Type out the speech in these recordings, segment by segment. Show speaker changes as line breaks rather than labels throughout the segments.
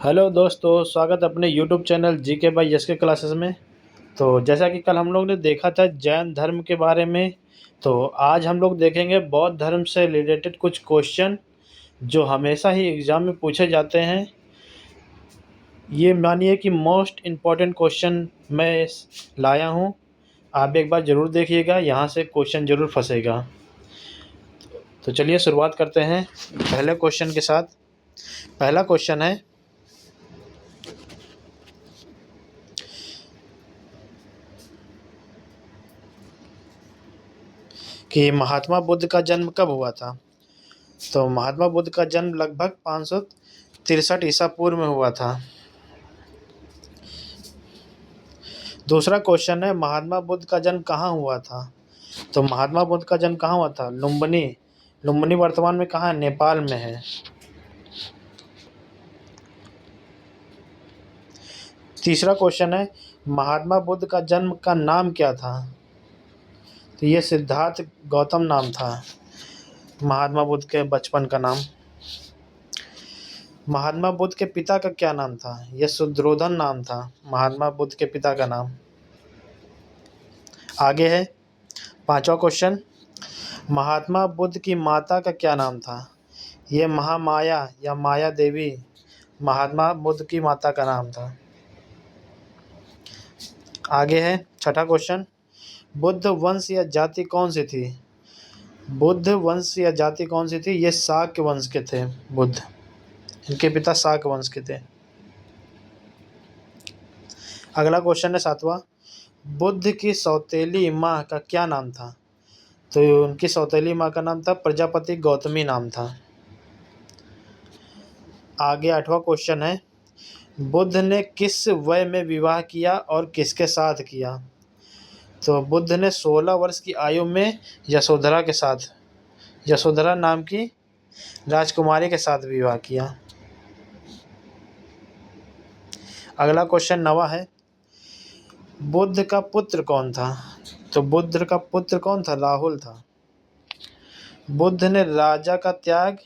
Hello दोस्तों, स्वागत है अपने YouTube channel GK by S के क्लासेस में। तो जैसा कि कल हम लोग ने देखा था जैन धर्म के बारे में, तो आज हम लोग देखेंगे बौद्ध धर्म से रिलेटेड कुछ क्वेश्चन जो हमेशा ही एग्ज़ाम में पूछे जाते हैं। ये मानिए कि मोस्ट इम्पॉर्टेंट क्वेश्चन मैं लाया हूँ। आप एक बार ज़रूर देखिएगा, यहाँ से क्वेश्चन ज़रूर फंसेगा। तो चलिए शुरुआत करते हैं पहले क्वेश्चन के साथ। पहला क्वेश्चन है कि महात्मा बुद्ध का जन्म कब हुआ था। तो महात्मा बुद्ध का जन्म लगभग 563 ईसा पूर्व में हुआ था। दूसरा क्वेश्चन है महात्मा बुद्ध का जन्म कहाँ हुआ था। तो महात्मा बुद्ध का जन्म कहाँ हुआ था? लुम्बिनी। लुम्बिनी वर्तमान में कहाँ है? नेपाल में है। तीसरा क्वेश्चन है महात्मा बुद्ध का जन्म का नाम क्या था। तो ये सिद्धार्थ गौतम नाम था महात्मा बुद्ध के बचपन का नाम। महात्मा बुद्ध के पिता का क्या नाम था? यह शुद्धोधन नाम था महात्मा बुद्ध के पिता का नाम। आगे है पांचवा क्वेश्चन, महात्मा बुद्ध की माता का क्या नाम था? यह महामाया या माया देवी महात्मा बुद्ध की माता का नाम था। आगे है छठा क्वेश्चन, बुद्ध वंश या जाति कौन सी थी? बुद्ध वंश या जाति कौन सी थी? ये शाक्य वंश के थे बुद्ध, इनके पिता शाक्य वंश के थे। अगला क्वेश्चन है सातवां, बुद्ध की सौतेली माँ का क्या नाम था? तो उनकी सौतेली माँ का नाम था प्रजापति गौतमी नाम था। आगे आठवां क्वेश्चन है, बुद्ध ने किस वय में विवाह किया और किसके साथ किया? तो बुद्ध ने 16 वर्ष की आयु में यशोधरा के साथ, यशोधरा नाम की राजकुमारी के साथ विवाह किया। अगला क्वेश्चन नवा है, बुद्ध का पुत्र कौन था? तो बुद्ध का पुत्र कौन था? राहुल था। बुद्ध ने राजा का त्याग,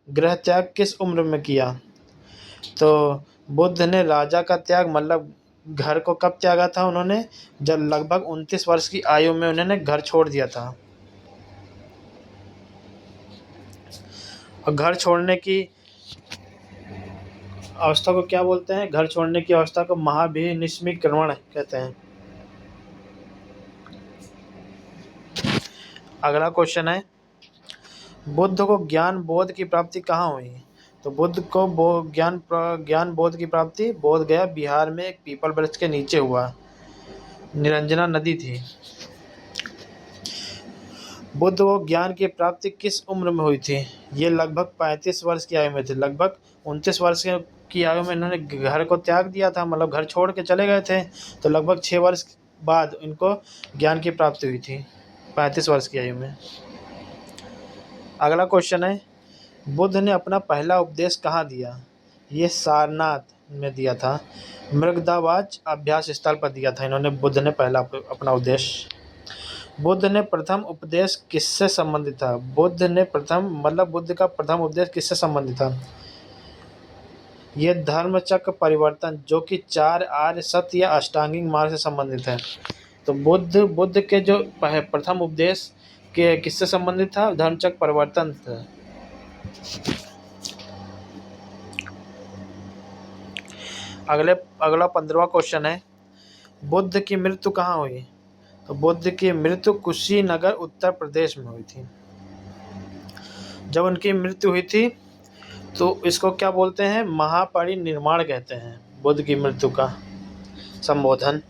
गृह त्याग किस उम्र में किया? तो बुद्ध ने राजा का त्याग मतलब घर को कब त्यागा था उन्होंने? जब लगभग 29 वर्ष की आयु में उन्होंने घर छोड़ दिया था। और घर छोड़ने की अवस्था को क्या बोलते हैं? घर छोड़ने की अवस्था को महाभिनिष्क्रिमण कहते हैं। अगला क्वेश्चन है, बुद्ध को ज्ञान बोध की प्राप्ति कहाँ हुई? तो बुद्ध को ज्ञान बोध की प्राप्ति बोध गया बिहार में एक पीपल वृक्ष के नीचे हुआ। निरंजना नदी थी। बुद्ध को ज्ञान की प्राप्ति किस उम्र में हुई थी? ये लगभग 35 वर्ष की आयु में थे। लगभग 29 वर्ष की आयु में इन्होंने घर को त्याग दिया था, मतलब घर छोड़ के चले गए थे। तो लगभग 6 वर्ष बाद इनको ज्ञान की प्राप्ति हुई थी, 35 वर्ष की आयु में। अगला क्वेश्चन है, बुद्ध ने अपना पहला उपदेश कहाँ दिया? ये सारनाथ में दिया था। मृगदावाच अभ्यास स्थल पर दिया था इन्होंने, बुद्ध ने पहला अपना उपदेश। बुद्ध ने प्रथम उपदेश किससे संबंधित था? बुद्ध ने बुद्ध का प्रथम उपदेश किससे संबंधित था? यह धर्मचक्र परिवर्तन, जो कि 4 आर्य सत्य या अष्टांगिक मार्ग से संबंधित है। तो बुद्ध के जो प्रथम उपदेश के किससे संबंधित था? धर्मचक्र परिवर्तन था। अगला 15वां क्वेश्चन है, बुद्ध की मृत्यु कहाँ हुई? तो बुद्ध की मृत्यु कुशीनगर उत्तर प्रदेश में हुई थी। जब उनकी मृत्यु हुई थी तो इसको क्या बोलते हैं? महापरिनिर्वाण कहते हैं बुद्ध की मृत्यु का संबोधन।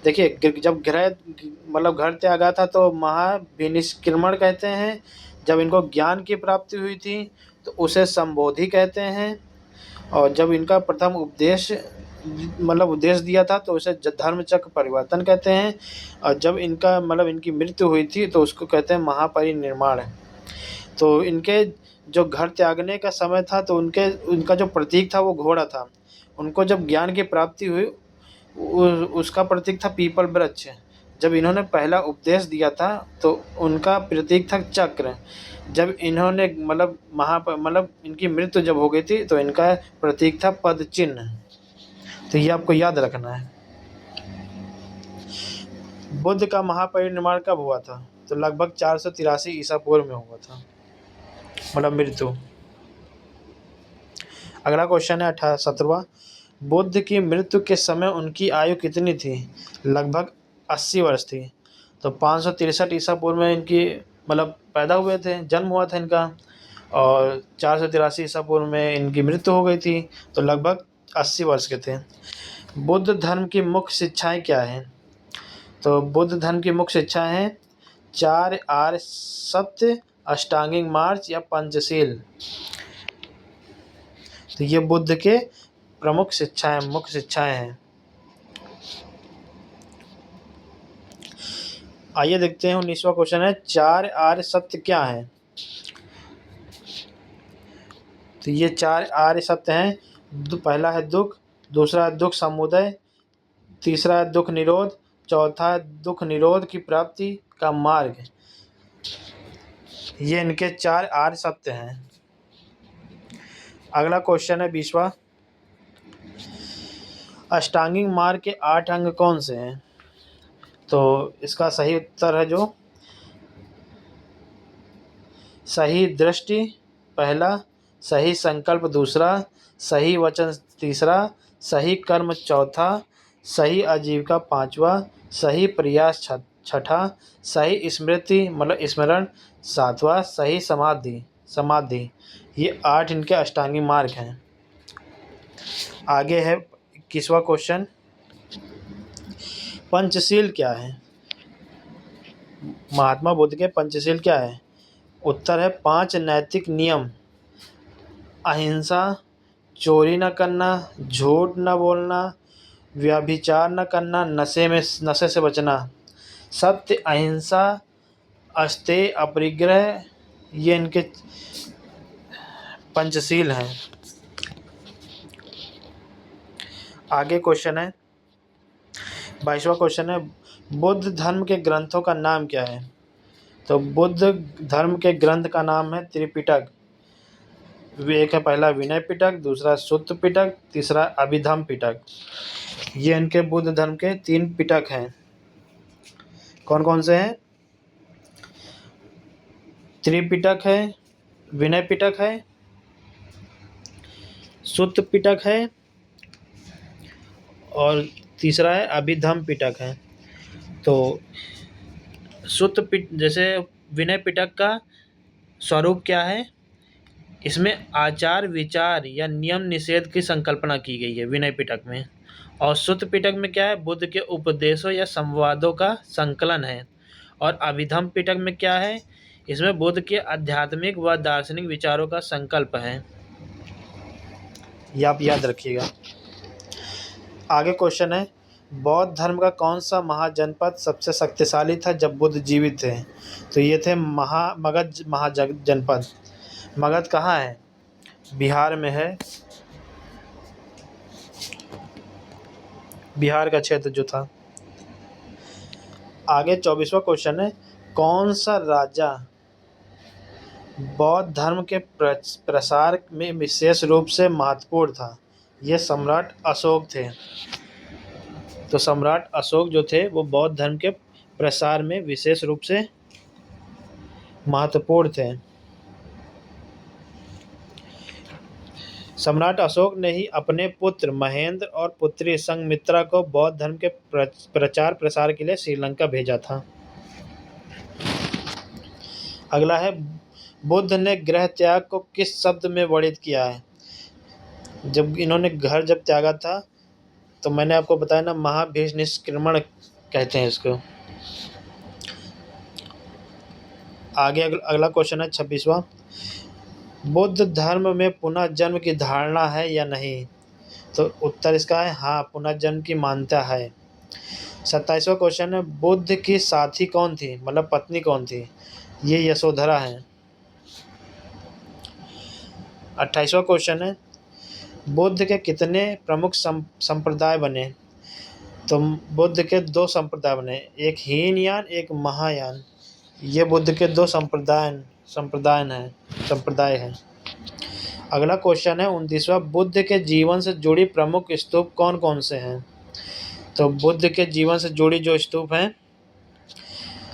देखिए, जब घर त्यागा था तो महाविनिष्क्रिमण कहते हैं। जब इनको ज्ञान की प्राप्ति हुई थी तो उसे संबोधि कहते हैं। और जब इनका प्रथम उपदेश उपदेश दिया था तो उसे धर्मचक्र परिवर्तन कहते हैं। और जब इनकी मृत्यु हुई थी तो उसको कहते हैं महापरिनिर्वाण। तो इनके जो घर त्यागने का समय था तो उनका जो प्रतीक था वो घोड़ा था। उनको जब ज्ञान की प्राप्ति हुई उसका प्रतीक था पीपल वृक्ष, जब इन्होंने पहला उपदेश दिया था तो उनका प्रतीक था चक्र। जब इन्होंने मतलब इनकी मृत्यु जब हो गई थी तो इनका प्रतीक था पद चिन्ह। तो ये आपको याद रखना है। बुद्ध का महापरिनिर्वाण कब हुआ था? तो लगभग 483 ईसा पूर्व में हुआ था, मतलब मृत्यु। अगला क्वेश्चन है 17वां। बुद्ध की मृत्यु के समय उनकी आयु कितनी थी? लगभग 80 वर्ष थी। तो 563 ईसा पूर्व में इनकी पैदा हुए थे, जन्म हुआ था इनका, और 483 ईसा पूर्व में इनकी मृत्यु हो गई थी, तो लगभग 80 वर्ष के थे। बुद्ध धर्म की मुख्य शिक्षाएं क्या हैं? तो बुद्ध धर्म की मुख्य शिक्षाएं हैं 4 आर्य सत्य, अष्टांगिक मार्ग या पंचशील। तो ये बुद्ध के प्रमुख शिक्षाएं, मुख्य शिक्षाएं हैं। आइए देखते हैं 19वां क्वेश्चन है 4 आर्य सत्य क्या है? तो ये 4 आर्य सत्य हैं। पहला है दुख, दूसरा है दुख समुदय, तीसरा है दुख निरोध, चौथा है दुख निरोध की प्राप्ति का मार्ग। ये इनके 4 आर्य सत्य हैं। अगला क्वेश्चन है 20वां। अष्टांगिक मार्ग के 8 अंग कौन से हैं? तो इसका सही उत्तर है जो सही दृष्टि पहला, सही संकल्प दूसरा, सही वचन तीसरा, सही कर्म चौथा, सही आजीविका पांचवा, सही प्रयास छठा, सही स्मृति स्मरण सातवां, सही समाधि। ये 8 इनके अष्टांगिक मार्ग हैं। आगे है 21वां क्वेश्चन। पंचशील क्या है? महात्मा बुद्ध के पंचशील क्या है? उत्तर है 5 नैतिक नियम। अहिंसा, चोरी न करना, झूठ न बोलना, व्यभिचार न करना, नशे से बचना, सत्य, अहिंसा, अस्तेय, अपरिग्रह। ये इनके पंचशील हैं। आगे क्वेश्चन है 22वां क्वेश्चन है बुद्ध धर्म के ग्रंथों का नाम क्या है? तो बुद्ध धर्म के ग्रंथ का नाम है त्रिपिटक। एक है पहला विनय पिटक, दूसरा सुत्त पिटक, तीसरा अभिधम पिटक। ये इनके बुद्ध धर्म के 3 पिटक हैं। कौन कौन से हैं? त्रिपिटक है, विनय पिटक है, सुत्त पिटक है, और तीसरा है अभिधम पिटक है। तो जैसे विनय पिटक का स्वरूप क्या है? इसमें आचार विचार या नियम निषेध की संकल्पना की गई है विनय पिटक में। और सुत्त पिटक में क्या है? बुद्ध के उपदेशों या संवादों का संकलन है। और अभिधम पिटक में क्या है? इसमें बुद्ध के आध्यात्मिक व दार्शनिक विचारों का संकल्प है। ये आप याद रखिएगा। आगे क्वेश्चन है बौद्ध धर्म का कौन सा महाजनपद सबसे शक्तिशाली था जब बुद्ध जीवित थे? तो ये थे मगध महाजनपद। मगध कहाँ है? बिहार में है। बिहार का क्षेत्र जो था। आगे 24वां क्वेश्चन है कौन सा राजा बौद्ध धर्म के प्रसार में विशेष रूप से महत्वपूर्ण था? ये सम्राट अशोक थे। तो सम्राट अशोक जो थे वो बौद्ध धर्म के प्रसार में विशेष रूप से महत्वपूर्ण थे। सम्राट अशोक ने ही अपने पुत्र महेंद्र और पुत्री संघमित्रा को बौद्ध धर्म के प्रचार प्रसार के लिए श्रीलंका भेजा था। अगला है बुद्ध ने गृह त्याग को किस शब्द में वर्णित किया है? जब इन्होंने घर जब त्यागा था तो मैंने आपको बताया ना, महाभिनिष्क्रमण कहते हैं इसको। आगे अगला क्वेश्चन है 26वां। बुद्ध धर्म में पुनर्जन्म की धारणा है या नहीं? तो उत्तर इसका है हाँ, पुनर्जन्म की मान्यता है। 27वां क्वेश्चन है बुद्ध की साथी कौन थी, पत्नी कौन थी? ये यशोधरा है। 28वां क्वेश्चन है बुद्ध के कितने प्रमुख संप्रदाय बने? तो बुद्ध के दो संप्रदाय बने, एक हीनयान एक महायान। ये बुद्ध के दो संप्रदाय हैं। अगला क्वेश्चन है 29वां, बुद्ध के जीवन से जुड़ी प्रमुख स्तूप कौन कौन से हैं? तो बुद्ध के जीवन से जुड़ी जो स्तूप हैं,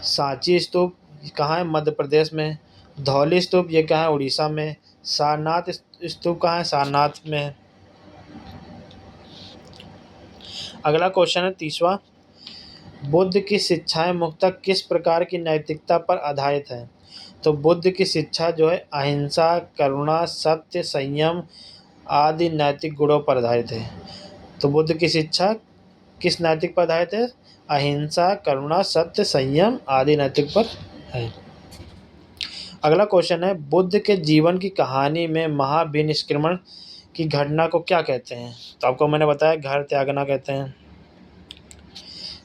सांची स्तूप कहाँ है? मध्य प्रदेश में। धौली स्तूप ये कहाँ है? उड़ीसा में। सारनाथ स्तूप कहाँ है? सारनाथ में है। अगला क्वेश्चन है 30वां, बुद्ध की शिक्षाएं मुख्यतः किस प्रकार की नैतिकता पर आधारित है? तो बुद्ध की शिक्षा जो है अहिंसा, करुणा, सत्य, संयम आदि नैतिक गुणों पर आधारित है। तो बुद्ध की शिक्षा किस नैतिक पर आधारित है? अहिंसा, करुणा, सत्य, संयम आदि नैतिक पर है। अगला क्वेश्चन है, बुद्ध के जीवन की कहानी में महाविनिष्क्रमण की घटना को क्या कहते हैं? तो आपको मैंने बताया घर त्यागना कहते हैं।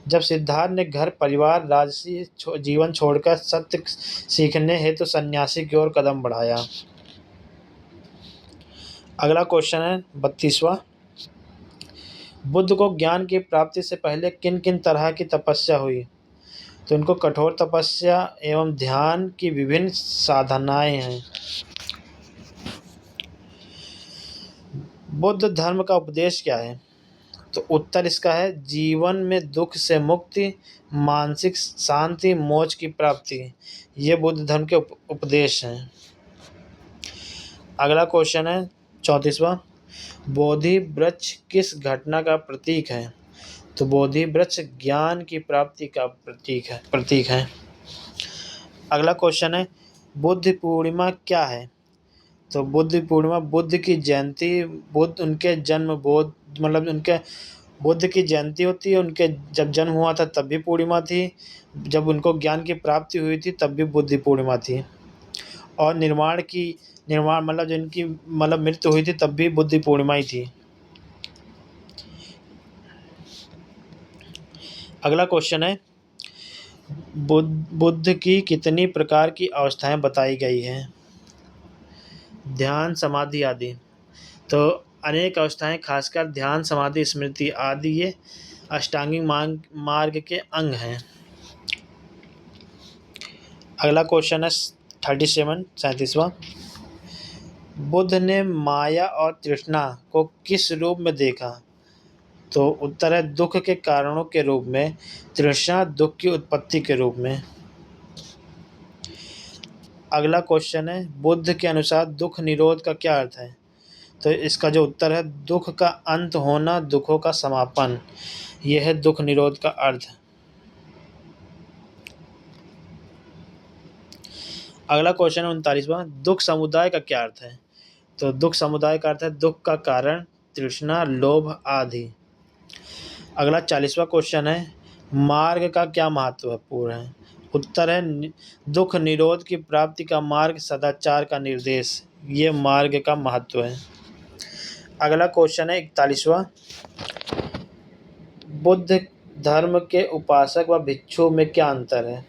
जब सिद्धार्थ ने घर परिवार राजसी जीवन छोड़कर सत्य सीखने हेतु सन्यासी की ओर कदम बढ़ाया। अगला क्वेश्चन है 32वां, बुद्ध को ज्ञान की प्राप्ति से पहले किन किन तरह की तपस्या हुई? तो इनको कठोर तपस्या एवं ध्यान की विभिन्न साधनाएं हैं। बुद्ध धर्म का उपदेश क्या है? तो उत्तर इसका है जीवन में दुख से मुक्ति, मानसिक शांति, मोक्ष की प्राप्ति। ये बुद्ध धर्म के उपदेश हैं। अगला क्वेश्चन है 34वां, बोधि वृक्ष किस घटना का प्रतीक है? तो बोधि वृक्ष ज्ञान की प्राप्ति का प्रतीक है। अगला क्वेश्चन है बुद्ध पूर्णिमा क्या है? तो बुद्ध पूर्णिमा बुद्ध की जयंती, उनके जन्म उनके बुद्ध की जयंती होती है। उनके जब जन्म हुआ था तब भी पूर्णिमा थी, जब उनको ज्ञान की प्राप्ति हुई थी तब भी बुद्ध पूर्णिमा थी, और जिनकी मृत्यु हुई थी तब भी बुद्ध पूर्णिमा ही थी। अगला क्वेश्चन है बुद्ध की कितनी प्रकार की अवस्थाएं बताई गई हैं? ध्यान, समाधि आदि। तो अनेक अवस्थाएं, खासकर ध्यान, समाधि, स्मृति आदि ये अष्टांगिक मार्ग के अंग हैं। अगला क्वेश्चन है 37वां, बुद्ध ने माया और तृष्णा को किस रूप में देखा? तो उत्तर है दुख के कारणों के रूप में, तृष्णा दुख की उत्पत्ति के रूप में। अगला क्वेश्चन है बुद्ध के अनुसार दुख निरोध का क्या अर्थ है? तो इसका जो उत्तर है दुख का अंत होना, दुखों का समापन, यह है दुख निरोध का अर्थ। अगला क्वेश्चन है 39वां, दुख समुदाय का क्या अर्थ है? तो दुख समुदाय का अर्थ है दुख का कारण, तृष्णा, लोभ आदि। अगला 40वां क्वेश्चन है मार्ग का क्या महत्वपूर्ण है? उत्तर है दुख निरोध की प्राप्ति का मार्ग, सदाचार का निर्देश, ये मार्ग का महत्व है। अगला क्वेश्चन है 41वां, बुद्ध धर्म के उपासक व भिक्षु में क्या अंतर है?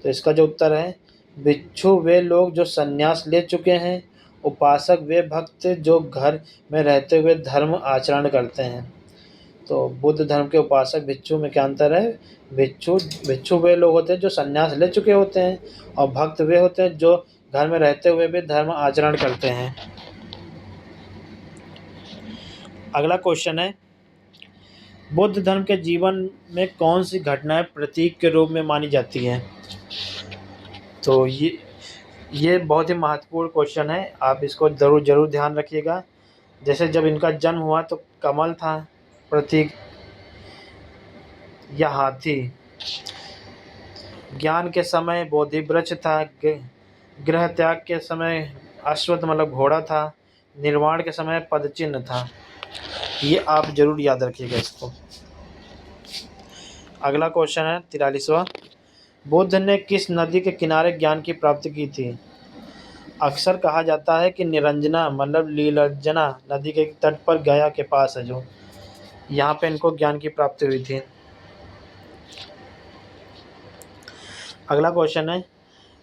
तो इसका जो उत्तर है भिक्षु वे लोग जो संन्यास ले चुके हैं, उपासक वे भक्त जो घर में रहते हुए धर्म आचरण करते हैं। तो बुद्ध धर्म के उपासक भिक्षु में क्या अंतर है? भिक्षु वे लोग होते हैं जो संन्यास ले चुके होते हैं, और भक्त वे होते हैं जो घर में रहते हुए भी धर्म आचरण करते हैं। अगला क्वेश्चन है बुद्ध धर्म के जीवन में कौन सी घटनाएं प्रतीक के रूप में मानी जाती हैं? तो ये बहुत ही महत्वपूर्ण क्वेश्चन है, आप इसको जरूर ध्यान रखिएगा। जैसे जब इनका जन्म हुआ तो कमल था प्रतीक, या हाथी। ज्ञान के समय बोधि वृक्ष था। गृह त्याग के समय अश्वत्थ घोड़ा था। निर्वाण के समय पद चिन्ह था। ये आप जरूर याद रखिएगा इसको। अगला क्वेश्चन है 43वां, बुद्ध ने किस नदी के किनारे ज्ञान की प्राप्ति की थी? अक्सर कहा जाता है कि निरंजना लीलंजना नदी के तट पर गया के पास है, जो यहाँ पे इनको ज्ञान की प्राप्ति हुई थी। अगला क्वेश्चन है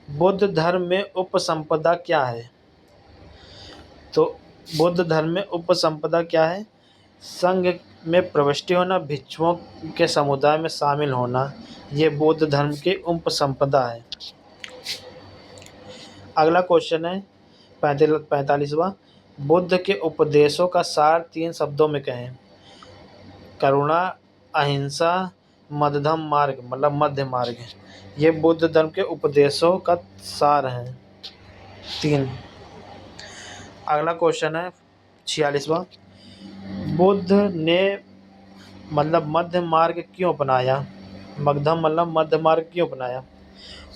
बुद्ध धर्म में उपसंपदा क्या है? तो बुद्ध धर्म में उपसंपदा क्या है? संघ में प्रविष्टि होना, भिक्षुओं के समुदाय में शामिल होना, ये बौद्ध धर्म की उपसंपदा है। अगला क्वेश्चन है 45वां। बुद्ध के उपदेशों का सार 3 शब्दों में कहें। करुणा, अहिंसा, मध्यम मार्ग मतलब मध्य मार्ग है। ये बुद्ध धर्म के उपदेशों का सार है 3। अगला क्वेश्चन है 46वां। बुद्ध ने मतलब मध्य मार्ग क्यों अपनाया? मध्यम मतलब मध्य मार्ग क्यों अपनाया?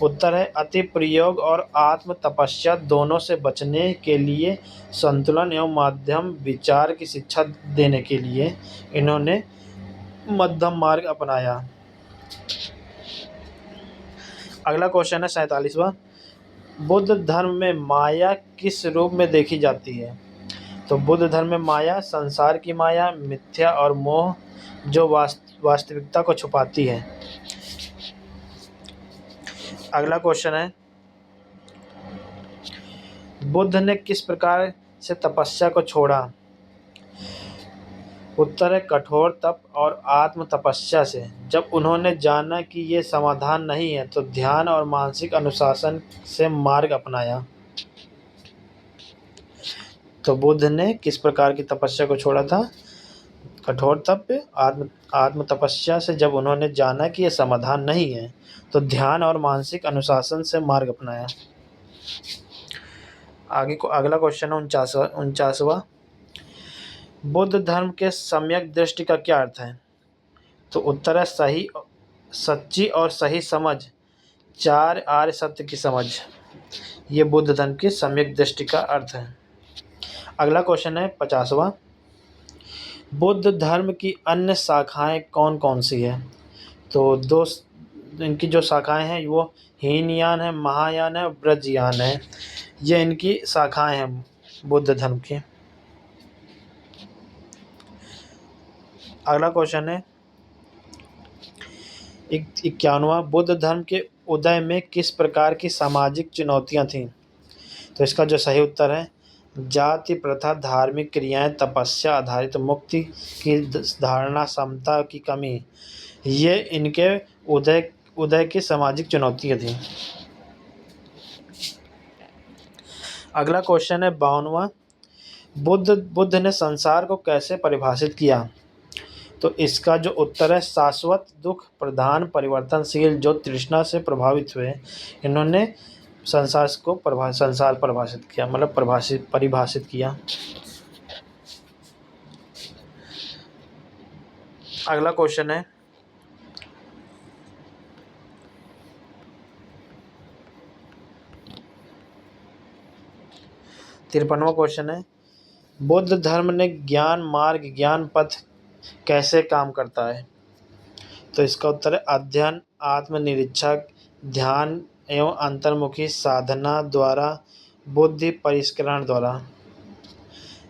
उत्तर है अति प्रयोग और आत्म तपस्या दोनों से बचने के लिए, संतुलन एवं मध्यम विचार की शिक्षा देने के लिए इन्होंने मध्यम मार्ग अपनाया। अगला क्वेश्चन है 47वां। बुद्ध धर्म में माया किस रूप में देखी जाती है? तो बुद्ध धर्म में माया संसार की माया, मिथ्या और मोह जो वास्तविकता को छुपाती है। अगला क्वेश्चन है बुद्ध ने किस प्रकार से तपस्या को छोड़ा? उत्तर है कठोर तप और आत्म तपस्या से। जब उन्होंने जाना कि ये समाधान नहीं है तो ध्यान और मानसिक अनुशासन से मार्ग अपनाया। तो बुद्ध ने किस प्रकार की तपस्या को छोड़ा था? कठोर तप, आत्म तपस्या से। जब उन्होंने जाना कि यह समाधान नहीं है तो ध्यान और मानसिक अनुशासन से मार्ग अपनाया। आगे को अगला क्वेश्चन है 49वां। बुद्ध धर्म के सम्यक दृष्टि का क्या अर्थ है? तो उत्तर है सही, सच्ची और सही समझ, 4 आर्य सत्य की समझ। ये बुद्ध धर्म की सम्यक दृष्टि का अर्थ है। अगला क्वेश्चन है 50वां। बुद्ध धर्म की अन्य शाखाएं कौन कौन सी है? तो दो इनकी जो शाखाएं हैं वो हीनयान है, महायान है, ब्रजयान है। ये इनकी शाखाएं हैं बुद्ध धर्म की। अगला क्वेश्चन है 51वां। बुद्ध धर्म के उदय में किस प्रकार की सामाजिक चुनौतियां थीं? तो इसका जो सही उत्तर है जाति प्रथा, धार्मिक क्रियाएं, तपस्या आधारित मुक्ति की धारणा, समता की कमी, ये इनके उदय की सामाजिक चुनौतियां थीं। अगला क्वेश्चन है 52वां। बुद्ध ने संसार को कैसे परिभाषित किया? तो इसका जो उत्तर है शाश्वत, दुख प्रधान, परिवर्तनशील, जो तृष्णा से प्रभावित हुए इन्होंने संसार परिभाषित किया, मतलब परिभाषित किया। अगला क्वेश्चन है 53वां क्वेश्चन है बुद्ध धर्म ने ज्ञान मार्ग, ज्ञान पथ कैसे काम करता है? तो इसका उत्तर है अध्ययन, आत्मनिरीक्षा, ध्यान एवं अंतर्मुखी साधना द्वारा, बुद्धि परिष्करण द्वारा।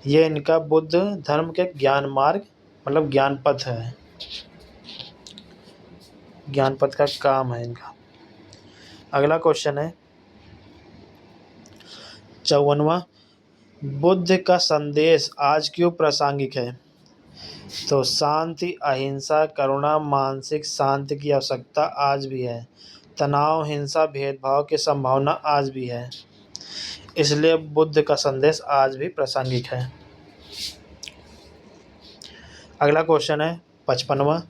ये इनका बुद्ध धर्म के ज्ञान मार्ग मतलब ज्ञान पथ है, ज्ञान पथ का काम है इनका। अगला क्वेश्चन है 54वां। बुद्ध का संदेश आज क्यों प्रासंगिक है? तो शांति, अहिंसा, करुणा, मानसिक शांति की आवश्यकता आज भी है। तनाव, हिंसा, भेदभाव की संभावना आज भी है। इसलिए बुद्ध का संदेश आज भी प्रासंगिक है। अगला क्वेश्चन है 55वां।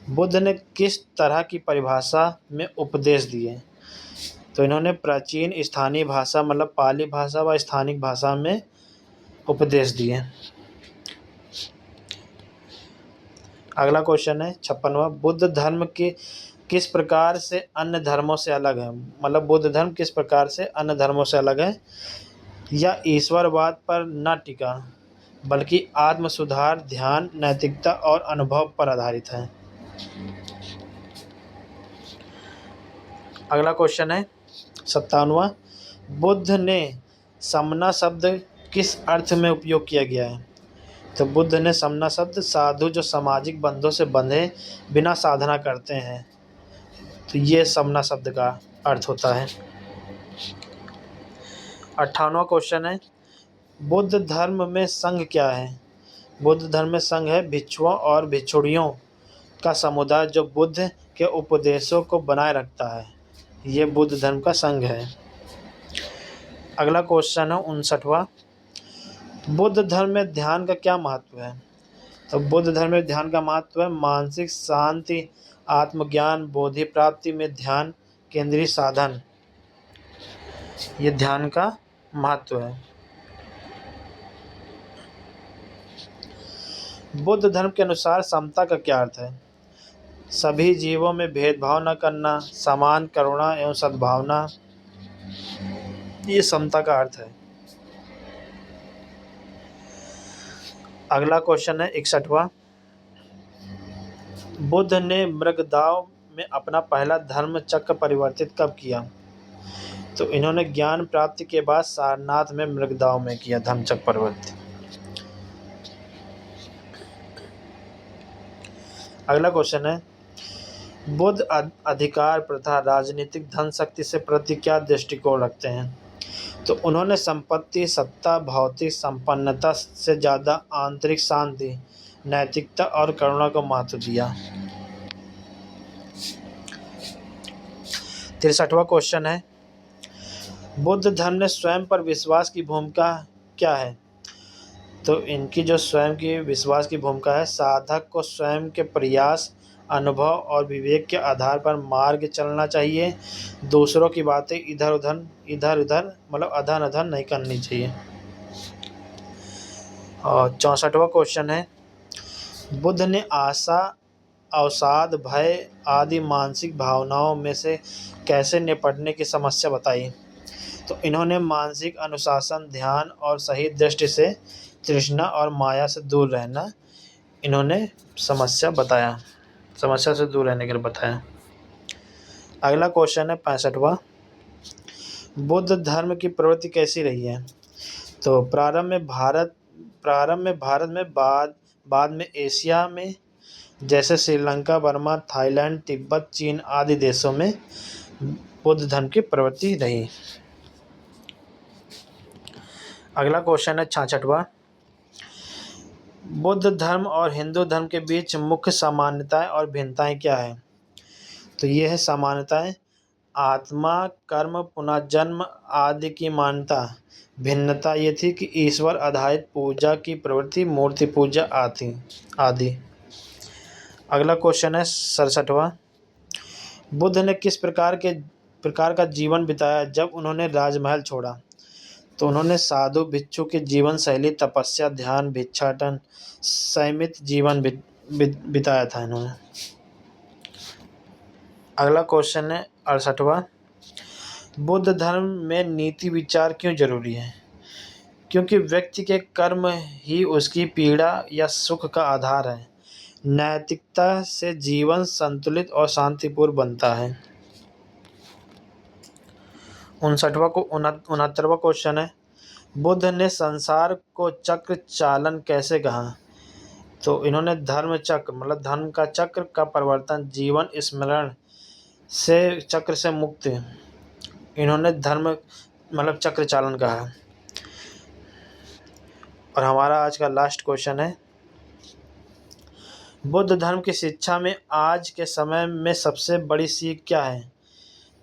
बुद्ध ने किस तरह की परिभाषा में उपदेश दिए? तो इन्होंने प्राचीन स्थानीय भाषा मतलब पाली भाषा व स्थानिक भाषा में उपदेश दिए। अगला क्वेश्चन है 56वां। बुद्ध धर्म के किस प्रकार से अन्य धर्मों से अलग है? मतलब बुद्ध धर्म किस प्रकार से अन्य धर्मों से अलग है? या ईश्वरवाद पर न टिका बल्कि आत्म सुधार, ध्यान, नैतिकता और अनुभव पर आधारित है। अगला क्वेश्चन है 57वां। बुद्ध ने समना शब्द किस अर्थ में उपयोग किया गया है? तो बुद्ध ने समना शब्द साधु जो सामाजिक बंधों से बंधे बिना साधना करते हैं, तो ये समना शब्द का अर्थ होता है। 58वां क्वेश्चन है बुद्ध धर्म में संघ क्या है? बुद्ध धर्म में संघ है भिक्षुओं और भिक्षुणियों का समुदाय जो बुद्ध के उपदेशों को बनाए रखता है। ये बुद्ध धर्म का संघ है। अगला क्वेश्चन है 59वां। बुद्ध धर्म में ध्यान का क्या महत्व है? तो बुद्ध धर्म में ध्यान का महत्व है मानसिक शांति, आत्मज्ञान, बोधि प्राप्ति में ध्यान केंद्रीय साधन। ये ध्यान का महत्व है। बुद्ध धर्म के अनुसार समता का क्या अर्थ है? सभी जीवों में भेदभाव न करना, समान करुणा एवं सद्भावना, ये समता का अर्थ है। अगला क्वेश्चन है 61वां। बुद्ध ने मृगदाव में अपना पहला धर्म चक्र परिवर्तित कब किया? तो इन्होंने ज्ञान प्राप्ति के बाद सारनाथ में मृगदाव में किया धर्म चक्र परिवर्तित। अगला क्वेश्चन है बुद्ध अधिकार प्रथा राजनीतिक धन शक्ति से प्रति क्या दृष्टिकोण रखते हैं? तो उन्होंने संपत्ति, सत्ता, भौतिक संपन्नता से ज़्यादा आंतरिक शांति, नैतिकता और करुणा को महत्व दिया। 63वां क्वेश्चन है बुद्ध धर्म में स्वयं पर विश्वास की भूमिका क्या है? तो इनकी जो स्वयं की विश्वास की भूमिका है साधक को स्वयं के प्रयास, अनुभव और विवेक के आधार पर मार्ग चलना चाहिए। दूसरों की बातें इधर उधर मतलब अधर अधर नहीं करनी चाहिए। और 64वां क्वेश्चन है बुद्ध ने आशा, अवसाद, भय आदि मानसिक भावनाओं में से कैसे निपटने की समस्या बताई? तो इन्होंने मानसिक अनुशासन, ध्यान और सही दृष्टि से तृष्णा और माया से दूर रहना इन्होंने समस्या से दूर रहने के लिए बताया। अगला क्वेश्चन है 65वां। बुद्ध धर्म की प्रवृत्ति कैसी रही है? तो प्रारंभ में भारत में बाद में एशिया में जैसे श्रीलंका, बर्मा, थाईलैंड, तिब्बत, चीन आदि देशों में बुद्ध धर्म की प्रवृत्ति रही। अगला क्वेश्चन है 66वां। बुद्ध धर्म और हिंदू धर्म के बीच मुख्य समानताएं और भिन्नताएं क्या है? तो ये है समानताएं आत्मा, कर्म, पुनर्जन्म आदि की मान्यता। भिन्नता ये थी कि ईश्वर आधारित पूजा की प्रवृत्ति, मूर्ति पूजा आदि। अगला क्वेश्चन है 67वां। बुद्ध ने किस प्रकार का जीवन बिताया जब उन्होंने राजमहल छोड़ा? तो उन्होंने साधु भिक्षु की जीवन शैली, तपस्या, ध्यान, भिक्षाटन, संयमित जीवन बिताया था इन्होंने। अगला क्वेश्चन है 68वां। बुद्ध धर्म में नीति विचार क्यों जरूरी है? क्योंकि व्यक्ति के कर्म ही उसकी पीड़ा या सुख का आधार है। नैतिकता से जीवन संतुलित और शांतिपूर्ण बनता है। 69वां क्वेश्चन है बुद्ध ने संसार को चक्र चालन कैसे कहा? तो इन्होंने धर्म चक्र मतलब धर्म का चक्र का परिवर्तन, जीवन स्मरण से चक्र से मुक्ति, इन्होंने धर्म मतलब चक्र चालन कहा। और हमारा आज का लास्ट क्वेश्चन है बुद्ध धर्म की शिक्षा में आज के समय में सबसे बड़ी सीख क्या है?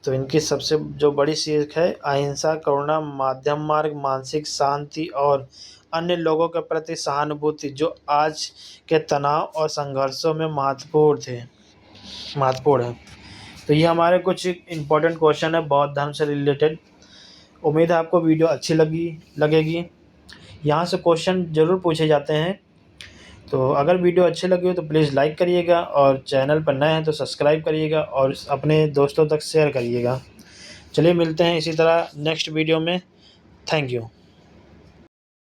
तो इनकी सबसे जो बड़ी सीख है अहिंसा, करुणा, मध्यम मार्ग, मानसिक शांति और अन्य लोगों के प्रति सहानुभूति, जो आज के तनाव और संघर्षों में महत्वपूर्ण है। तो ये हमारे कुछ इम्पोर्टेंट क्वेश्चन है बौद्ध धर्म से रिलेटेड। उम्मीद है आपको वीडियो अच्छी लगेगी। यहाँ से क्वेश्चन ज़रूर पूछे जाते हैं। तो अगर वीडियो अच्छी लगी हो तो प्लीज़ लाइक करिएगा और चैनल पर नए हैं तो सब्सक्राइब करिएगा और अपने दोस्तों तक शेयर करिएगा। चलिए मिलते हैं इसी तरह नेक्स्ट वीडियो में। Thank you.